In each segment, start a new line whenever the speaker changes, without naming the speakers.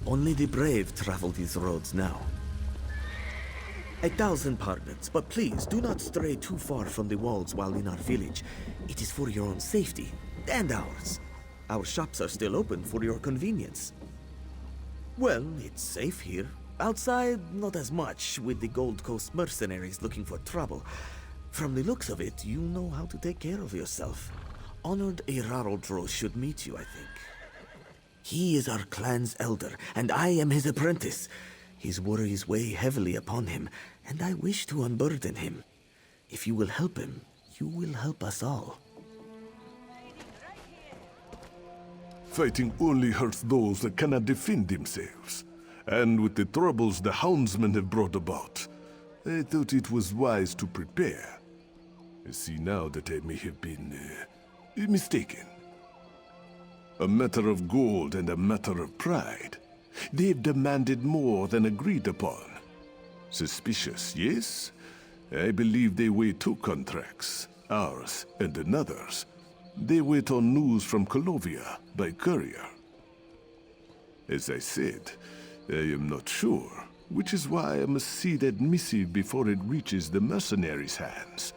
Only the brave travel these roads now. 1,000 pardons, but please do not stray too far from the walls while in our village. It is for your own safety, and ours. Our shops are still open for your convenience. Well, it's safe here. Outside, not as much, with the Gold Coast mercenaries looking for trouble. From the looks of it, you know how to take care of yourself. Honored Eraral-dro should meet you, I think. He is our clan's elder, and I am his apprentice. His worries weigh heavily upon him, and I wish to unburden him. If you will help him, you will help us all.
Fighting only hurts those that cannot defend themselves. And with the troubles the houndsmen have brought about, I thought it was wise to prepare. I see now that I may have been mistaken. A matter of gold and a matter of pride. They've demanded more than agreed upon. Suspicious, yes? I believe they weigh two contracts, ours and another's. They wait on news from Colovia by courier. As I said, I am not sure, which is why I must see that missive before it reaches the mercenaries' hands.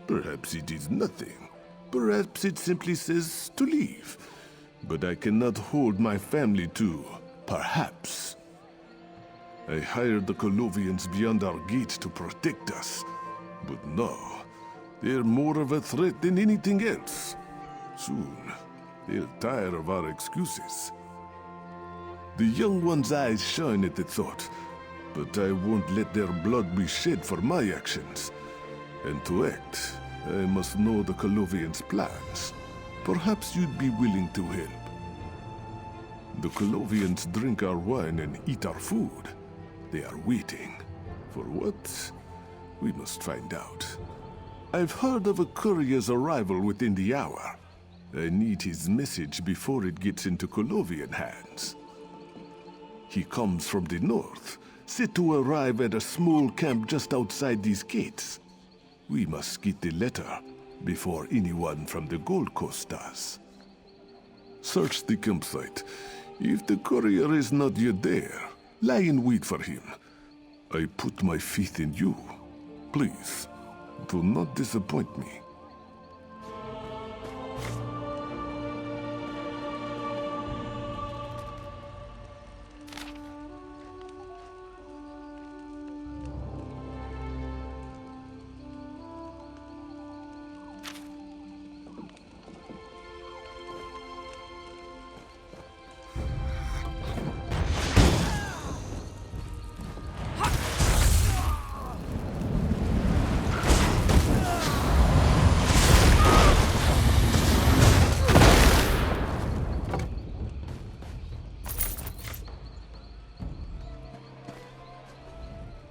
Perhaps it is nothing. Perhaps it simply says to leave. But I cannot hold my family to perhaps. I hired the Colovians beyond our gates to protect us. But no, they're more of a threat than anything else. Soon, they'll tire of our excuses. The young one's eyes shine at the thought, but I won't let their blood be shed for my actions. And to act, I must know the Colovians' plans. Perhaps you'd be willing to help. The Colovians drink our wine and eat our food. They are waiting. For what? We must find out. I've heard of a courier's arrival within the hour. I need his message before it gets into Colovian hands. He comes from the north, said to arrive at a small camp just outside these gates. We must get the letter before anyone from the Gold Coast does. Search the campsite. If the courier is not yet there, lie in wait for him. I put my faith in you. Please, do not disappoint me.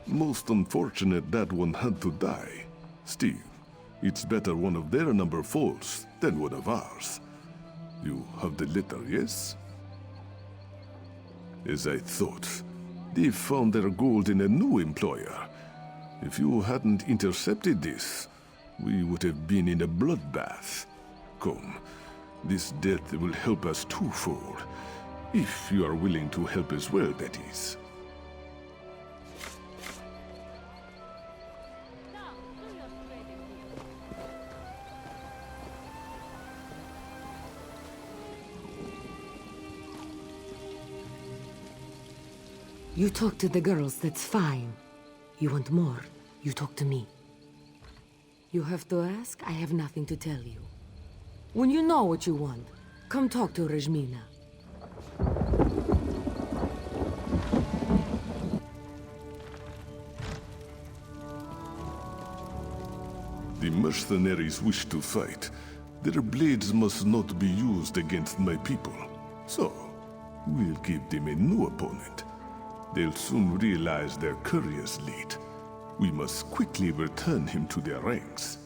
Most unfortunate that one had to die. Still, it's better one of their number falls than one of ours. You have the letter, yes? As I thought, they found their gold in a new employer. If you hadn't intercepted this, we would have been in a bloodbath. Come, this death will help us twofold. If you are willing to help as well, that is.
You talk to the girls, that's fine. You want more, you talk to me. You have to ask, I have nothing to tell you. When you know what you want, come talk to Rajmina.
The mercenaries wish to fight. Their blades must not be used against my people. So, we'll give them a new opponent. They'll soon realize their courier's late. We must quickly return him to their ranks.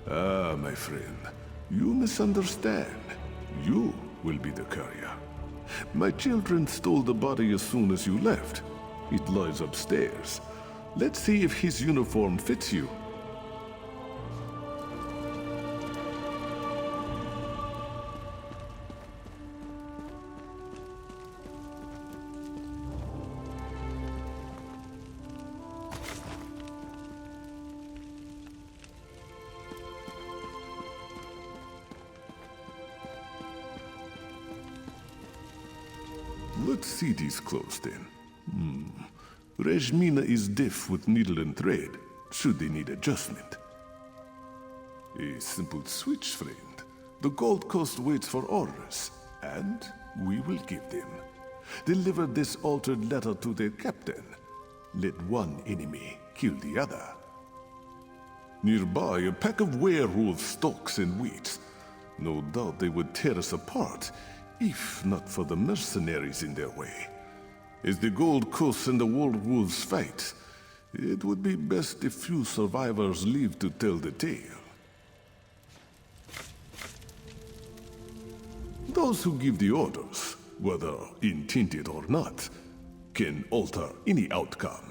Ah, my friend, you misunderstand. You will be the courier. My children stole the body as soon as you left. It lies upstairs. Let's see if his uniform fits you. let's see these clothes then. Rejmina is deft with needle and thread, should they need adjustment. A simple switch, friend. The Gold Coast waits for orders, and we will give them. Deliver this altered letter to their captain. Let one enemy kill the other. Nearby, a pack of werewolves stalks and waits. No doubt they would tear us apart, if not for the mercenaries in their way. As the Gold Coast and the werewolves fight, it would be best if few survivors live to tell the tale. Those who give the orders, whether intended or not, can alter any outcome.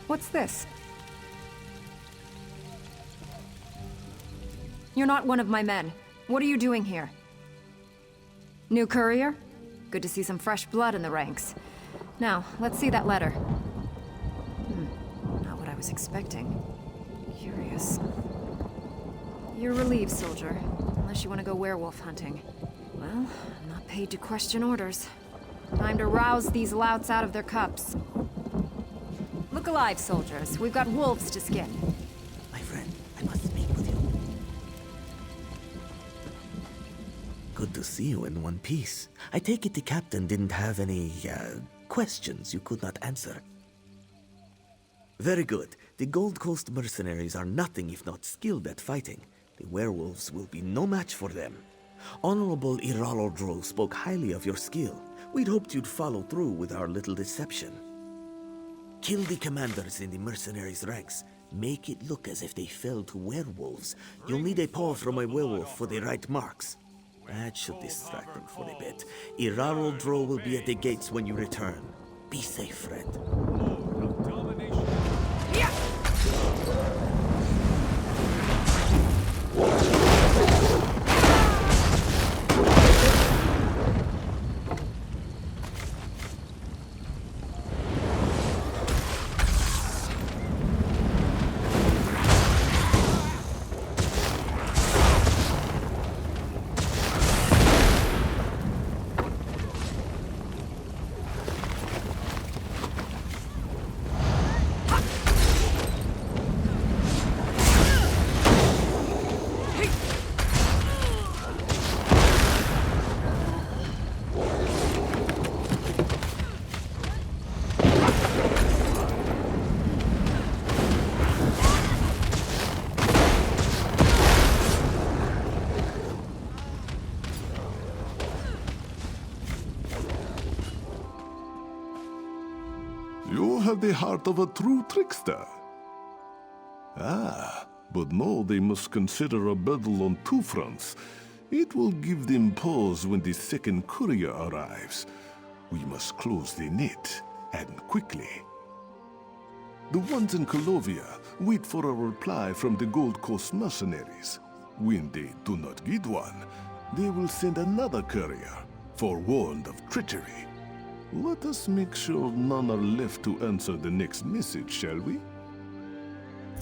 What's this? You're not one of my men. What are you doing here? New courier? Good to see some fresh blood in the ranks. Now, let's see that letter. Not what I was expecting. Curious. You're relieved, soldier. Unless you want to go werewolf hunting. Well, I'm not paid to question orders. Time to rouse these louts out of their cups. Look alive, soldiers. We've got wolves to skin.
My friend, I must speak with you. Good to see you in one piece. I take it the captain didn't have any, questions you could not answer. Very good. The Gold Coast mercenaries are nothing if not skilled at fighting. The werewolves will be no match for them. Honorable Eraral-dro spoke highly of your skill. We'd hoped you'd follow through with our little deception. Kill the commanders in the mercenaries' ranks. Make it look as if they fell to werewolves. You'll need a paw from a werewolf for the right marks. That should distract them for a bit. Eraral-dro will be at the gates when you return. Be safe, friend.
You have the heart of a true trickster. Ah, but no, they must consider a battle on two fronts. It will give them pause when the second courier arrives. We must close the net, and quickly. The ones in Colovia wait for a reply from the Gold Coast mercenaries. When they do not get one, they will send another courier, forewarned of treachery. Let us make sure none are left to answer the next message, shall we?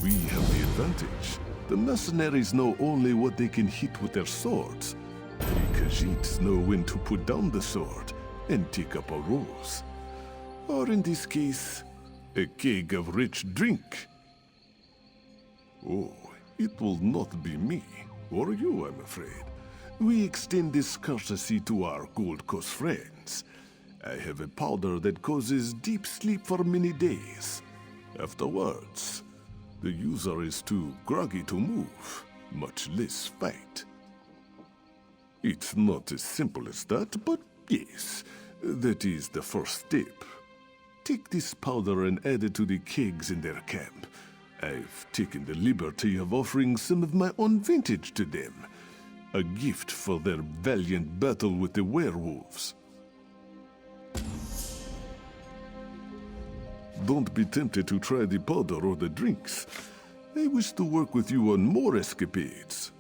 We have the advantage. The mercenaries know only what they can hit with their swords. The Khajiits know when to put down the sword and take up a rose. Or in this case, a keg of rich drink. Oh, it will not be me, or you, I'm afraid. We extend this courtesy to our Gold Coast friends. I have a powder that causes deep sleep for many days. Afterwards, the user is too groggy to move, much less fight. It's not as simple as that, but yes, that is the first step. Take this powder and add it to the kegs in their camp. I've taken the liberty of offering some of my own vintage to them. A gift for their valiant battle with the werewolves. Don't be tempted to try the powder or the drinks. I wish to work with you on more escapades.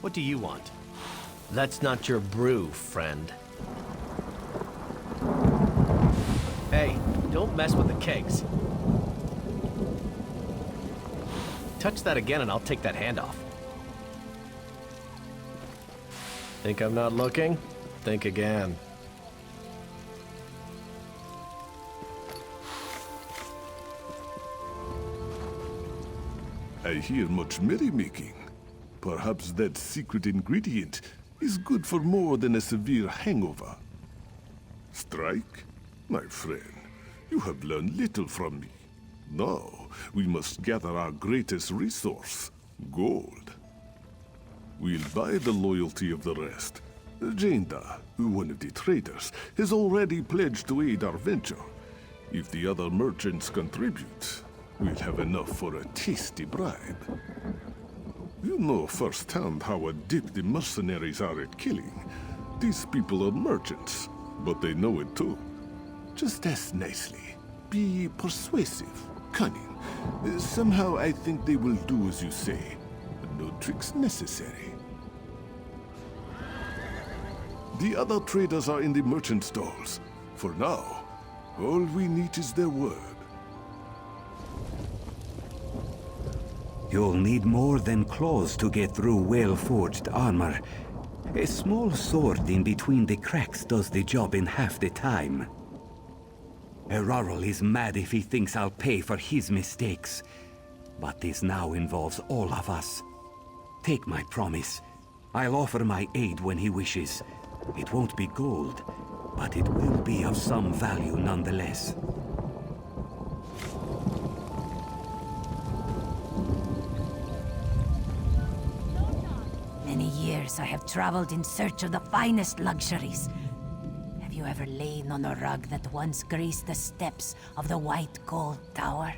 What do you want? That's not your brew, friend. Hey, don't mess with the kegs. Touch that again and I'll take that hand off. Think I'm not looking? Think again.
I hear much merrymaking. Perhaps that secret ingredient is good for more than a severe hangover. Strike? My friend, you have learned little from me. Now, we must gather our greatest resource, gold. We'll buy the loyalty of the rest. Jenda, one of the traders, has already pledged to aid our venture. If the other merchants contribute, we'll have enough for a tasty bribe. You know firsthand how adept the mercenaries are at killing. These people are merchants, but they know it too. Just ask nicely. Be persuasive, cunning. Somehow I think they will do as you say. No tricks necessary. The other traders are in the merchant stalls. For now, all we need is their word.
You'll need more than claws to get through well-forged armor. A small sword in between the cracks does the job in half the time. Eraral is mad if he thinks I'll pay for his mistakes. But this now involves all of us. Take my promise. I'll offer my aid when he wishes. It won't be gold, but it will be of some value nonetheless.
Many years I have traveled in search of the finest luxuries. Have you ever lain on a rug that once graced the steps of the White Gold Tower?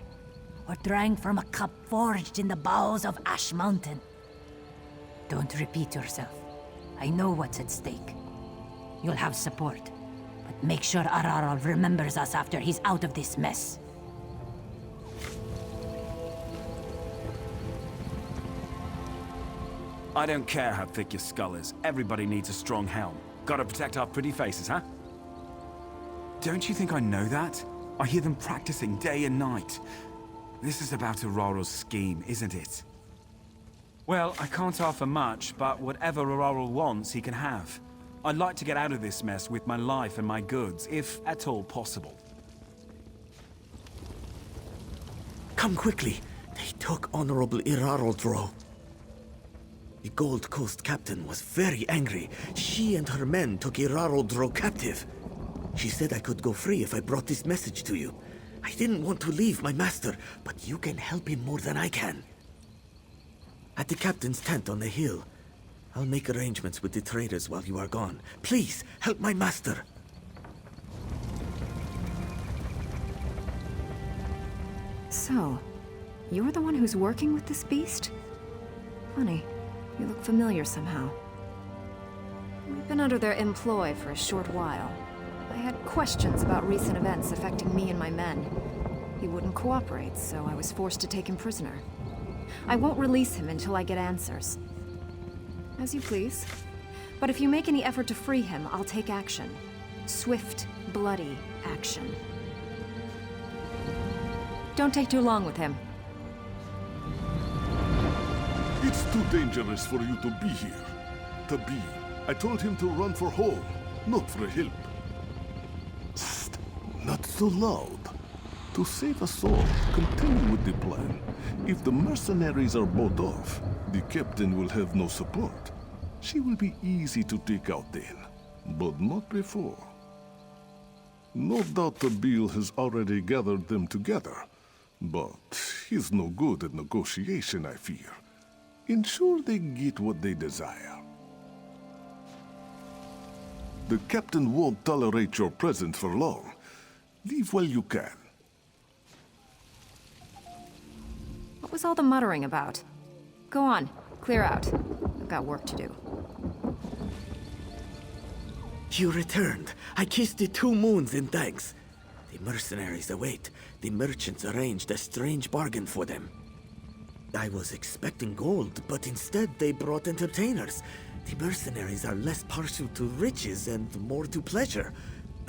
Or drank from a cup forged in the bowels of Ash Mountain? Don't repeat yourself. I know what's at stake. You'll have support, but make sure Eraral remembers us after he's out of this mess.
I don't care how thick your skull is. Everybody needs a strong helm. Gotta protect our pretty faces, huh? Don't you think I know that? I hear them practicing day and night. This is about Eraral's scheme, isn't it? Well, I can't offer much, but whatever Eraral wants, he can have. I'd like to get out of this mess with my life and my goods, if at all possible.
Come quickly. They took Honorable Eraral-dro. The Gold Coast captain was very angry. She and her men took Eraral-dro captive. She said I could go free if I brought this message to you. I didn't want to leave my master, but you can help him more than I can. At the captain's tent on the hill. I'll make arrangements with the traders while you are gone. Please, help my master.
So, you're the one who's working with this beast? Funny. You look familiar somehow. We've been under their employ for a short while. I had questions about recent events affecting me and my men. He wouldn't cooperate, so I was forced to take him prisoner. I won't release him until I get answers. As you please. But if you make any effort to free him, I'll take action. Swift, bloody action. Don't take too long with him.
It's too dangerous for you to be here. Tabi, I told him to run for home, not for help. Psst, not so loud. To save us all, continue with the plan. If the mercenaries are bought off, the captain will have no support. She will be easy to take out then, but not before. No doubt Tabil has already gathered them together, but he's no good at negotiation, I fear. Ensure they get what they desire. The captain won't tolerate your presence for long. Leave while you can.
What was all the muttering about? Go on, clear out. I've got work to do.
You returned. I kissed the 2 moons in thanks. The mercenaries await. The merchants arranged a strange bargain for them. I was expecting gold, but instead they brought entertainers. The mercenaries are less partial to riches and more to pleasure.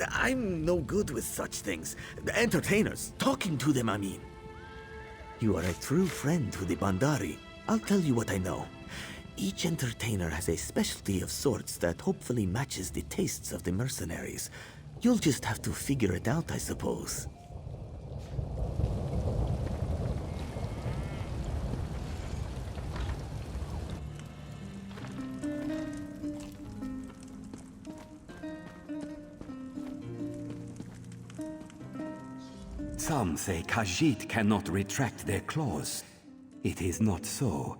I'm no good with such things. The entertainers, talking to them, I mean. You are a true friend to the Bandari. I'll tell you what I know. Each entertainer has a specialty of sorts that hopefully matches the tastes of the mercenaries. You'll just have to figure it out, I suppose.
Some say Khajiit cannot retract their claws. It is not so.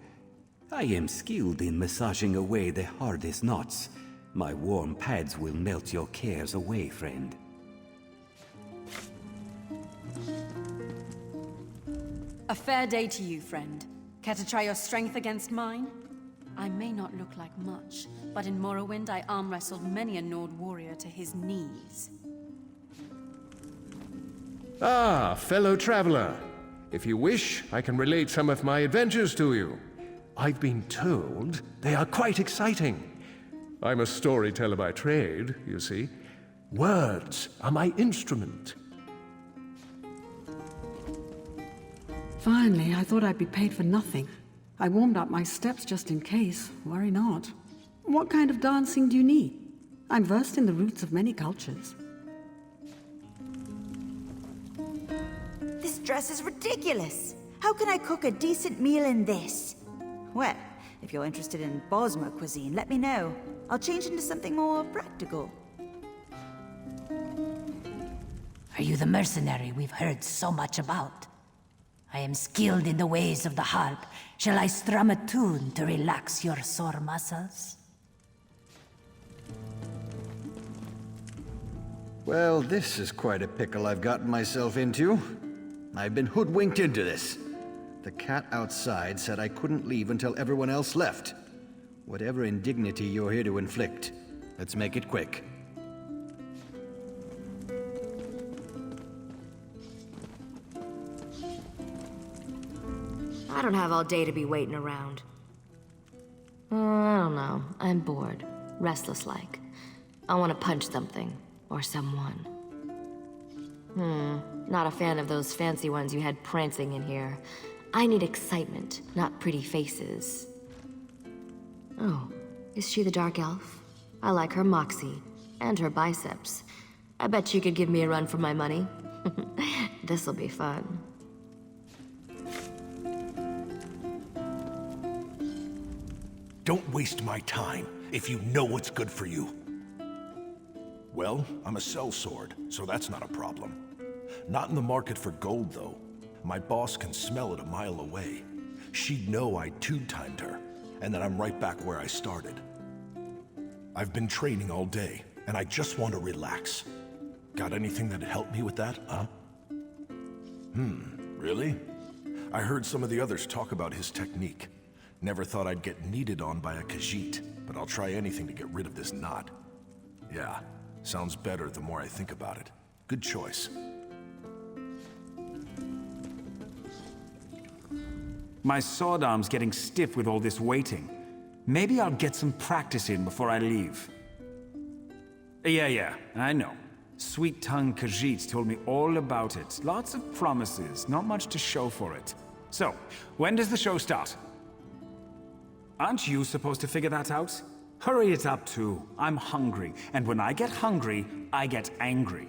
I am skilled in massaging away the hardest knots. My warm pads will melt your cares away, friend.
A fair day to you, friend. Care to try your strength against mine? I may not look like much, but in Morrowind I arm-wrestled many a Nord warrior to his knees.
Ah, fellow traveler. If you wish, I can relate some of my adventures to you. I've been told they are quite exciting. I'm a storyteller by trade, you see. Words are my instrument.
Finally, I thought I'd be paid for nothing. I warmed up my steps just in case. Worry not. What kind of dancing do you need? I'm versed in the roots of many cultures.
This dress is ridiculous. How can I cook a decent meal in this? Well, if you're interested in Bosmer cuisine, let me know. I'll change into something more practical.
Are you the mercenary we've heard so much about? I am skilled in the ways of the harp. Shall I strum a tune to relax your sore muscles?
Well, this is quite a pickle I've gotten myself into. I've been hoodwinked into this. The cat outside said I couldn't leave until everyone else left. Whatever indignity you're here to inflict, let's make it quick.
I don't have all day to be waiting around. I don't know. I'm bored. Restless-like. I want to punch something. Or someone. Not a fan of those fancy ones you had prancing in here. I need excitement, not pretty faces. Oh, is she the Dark Elf? I like her moxie, and her biceps. I bet she could give me a run for my money. This'll be fun.
Don't waste my time if you know what's good for you. Well, I'm a sellsword, so that's not a problem. Not in the market for gold, though. My boss can smell it a mile away. She'd know I two-timed her, and that I'm right back where I started. I've been training all day, and I just want to relax. Got anything that'd help me with that, huh? Really? I heard some of the others talk about his technique. Never thought I'd get kneaded on by a Khajiit, but I'll try anything to get rid of this knot. Yeah, sounds better the more I think about it. Good choice.
My sword arm's getting stiff with all this waiting. Maybe I'll get some practice in before I leave. Yeah, I know. Sweet-tongued Khajiit told me all about it. Lots of promises, not much to show for it. So, when does the show start? Aren't you supposed to figure that out? Hurry it up too. I'm hungry, and when I get hungry, I get angry.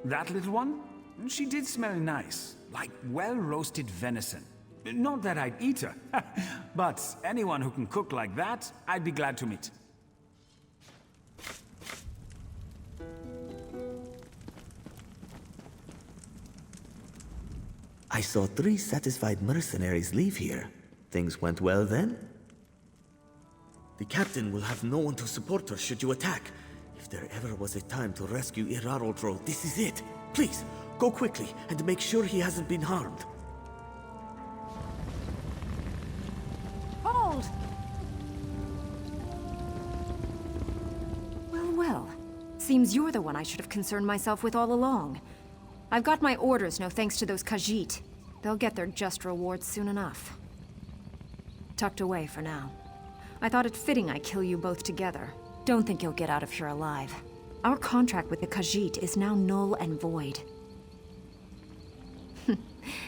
That little one? She did smell nice, like well-roasted venison. Not that I'd eat her, but anyone who can cook like that, I'd be glad to meet.
I saw 3 satisfied mercenaries leave here. Things went well then? The captain will have no one to support her should you attack. If there ever was a time to rescue Eraral-dro, this is it. Please, go quickly and make sure he hasn't been harmed.
Hold!
Seems you're the one I should have concerned myself with all along. I've got my orders, no thanks to those Khajiit. They'll get their just rewards soon enough. Tucked away for now. I thought it fitting I kill you both together. Don't think you'll get out of here alive. Our contract with the Khajiit is now null and void.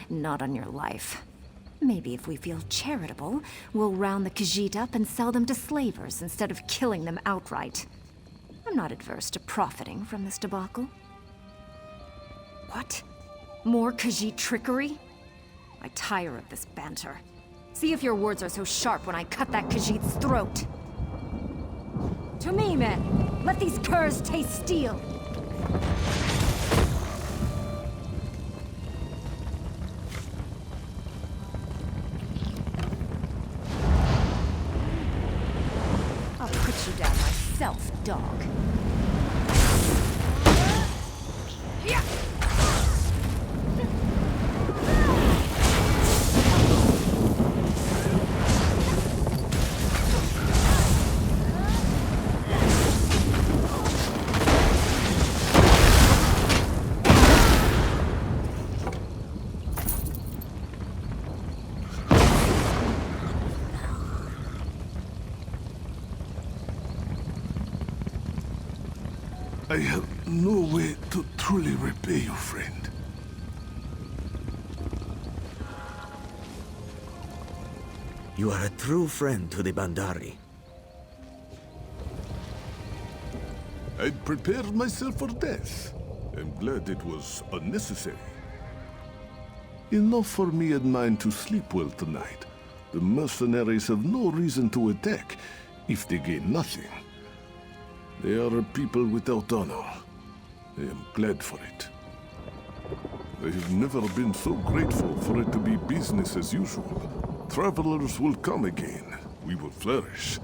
Not on your life. Maybe if we feel charitable, we'll round the Khajiit up and sell them to slavers instead of killing them outright. I'm not adverse to profiting from this debacle. What? More Khajiit trickery? I tire of this banter. See if your words are so sharp when I cut that Khajiit's throat. To me, men! Let these curs taste steel! I'll put you down myself, dog. Yeah.
I have no way to truly repay you, friend.
You are a true friend to the Bandari.
I'd prepared myself for death. I'm glad it was unnecessary. Enough for me and mine to sleep well tonight. The mercenaries have no reason to attack if they gain nothing. They are a people without honor. I am glad for it. I have never been so grateful for it to be business as usual. Travelers will come again. We will flourish.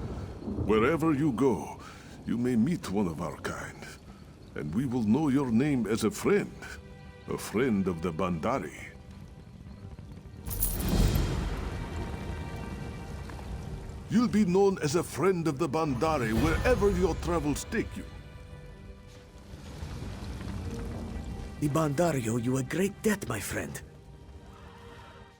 Wherever you go, you may meet one of our kind. And we will know your name as a friend of the Bandari. You'll be known as a friend of the Bandari wherever your travels take you.
The Bandari owe you a great debt, my friend.